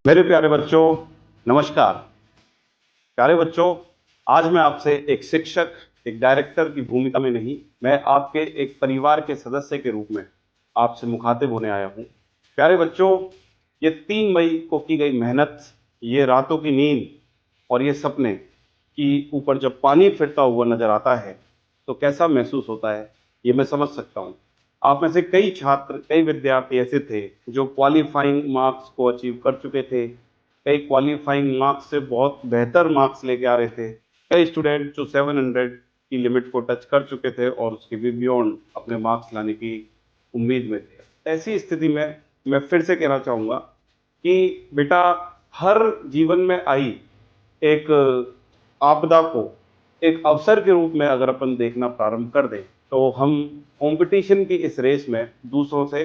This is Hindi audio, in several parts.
मेरे प्यारे बच्चों, नमस्कार। प्यारे बच्चों, आज मैं आपसे एक शिक्षक, एक डायरेक्टर की भूमिका में नहीं, मैं आपके एक परिवार के सदस्य के रूप में आपसे मुखातिब होने आया हूँ। प्यारे बच्चों, ये 3 मई को की गई मेहनत, ये रातों की नींद और ये सपने कि ऊपर जब पानी फिरता हुआ नजर आता है तो कैसा महसूस होता है, ये मैं समझ सकता हूँ। आप में से कई छात्र, कई विद्यार्थी ऐसे थे जो क्वालिफाइंग मार्क्स को अचीव कर चुके थे, कई क्वालिफाइंग मार्क्स से बहुत बेहतर मार्क्स लेके आ रहे थे, कई स्टूडेंट जो 700 की लिमिट को टच कर चुके थे और उसके भी बियॉन्ड अपने मार्क्स लाने की उम्मीद में थे। ऐसी स्थिति में मैं फिर से कहना चाहूँगा कि बेटा, हर जीवन में आई एक आपदा को एक अवसर के रूप में अगर अपन देखना प्रारंभ कर दें तो हम कंपटीशन की इस रेस में दूसरों से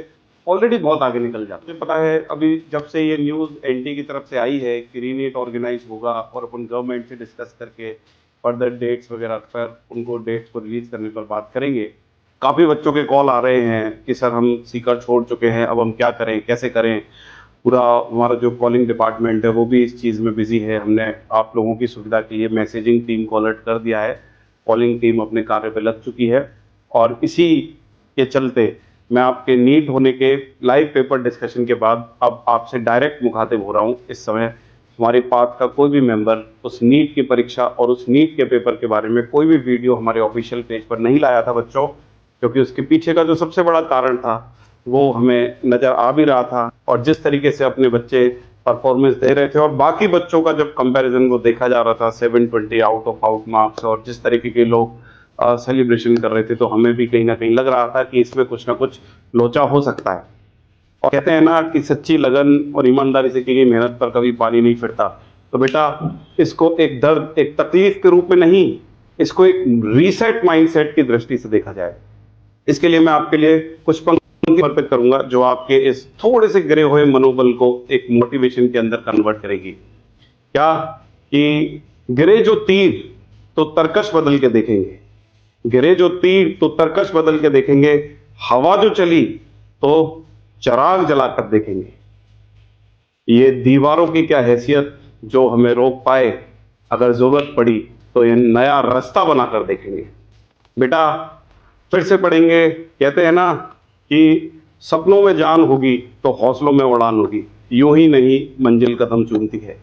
ऑलरेडी बहुत आगे निकल जाते हैं। मुझे पता है, अभी जब से ये न्यूज़ एनटी की तरफ से आई है कि रीनीट ऑर्गेनाइज होगा और अपन गवर्नमेंट से डिस्कस करके फर्दर डेट्स वगैरह पर उनको डेट्स को रिलीज करने पर बात करेंगे। काफ़ी बच्चों के कॉल आ रहे हैं कि सर हम सीकर छोड़ चुके हैं, अब हम क्या करें, कैसे करें। पूरा हमारा जो कॉलिंग डिपार्टमेंट है वो भी इस चीज़ में बिजी है। हमने आप लोगों की सुविधा के लिए मैसेजिंग टीम को अलर्ट कर दिया है, कॉलिंग टीम अपने कार्य पे लग चुकी है और इसी के चलते मैं आपके नीट होने के लाइव पेपर डिस्कशन के बाद अब आपसे डायरेक्ट मुखातिब हो रहा हूँ। इस समय हमारे पास का कोई भी मेंबर उस नीट की परीक्षा और उस नीट के पेपर के बारे में कोई भी वीडियो हमारे ऑफिशियल पेज पर नहीं लाया था बच्चों, क्योंकि उसके पीछे का जो सबसे बड़ा कारण था वो हमें नजर आ भी रहा था। और जिस तरीके से अपने बच्चे परफॉर्मेंस दे रहे थे और बाकी बच्चों का जब कंपैरिजन को देखा जा रहा था 720 आउट ऑफ आउट मार्क्स, और जिस तरीके के लोग सेलिब्रेशन कर रहे थे, तो हमें भी कहीं ना कहीं लग रहा था कि इसमें कुछ ना कुछ लोचा हो सकता है। और कहते हैं ना कि सच्ची लगन और ईमानदारी से की गई मेहनत पर कभी पानी नहीं फिरता। तो बेटा, इसको एक दर्द, एक तकलीफ के रूप में नहीं, इसको एक रीसेट माइंडसेट की दृष्टि से देखा जाए। इसके लिए मैं आपके लिए कुछ पंक्ति समर्पित करूंगा जो आपके इस थोड़े से गिरे हुए मनोबल को एक मोटिवेशन के अंदर कन्वर्ट करेगी। क्या कि गिरे जो तीर तो तरकश बदल के देखेंगे, गिरे जो तीर तो तरकश बदल के देखेंगे, हवा जो चली तो चराग जलाकर देखेंगे। ये दीवारों की क्या हैसियत जो हमें रोक पाए, अगर जरूरत पड़ी तो ये नया रास्ता बनाकर देखेंगे। बेटा, फिर से पढ़ेंगे। कहते हैं ना कि सपनों में जान होगी तो हौसलों में उड़ान होगी, यूं ही नहीं मंजिल कदम चूमती है।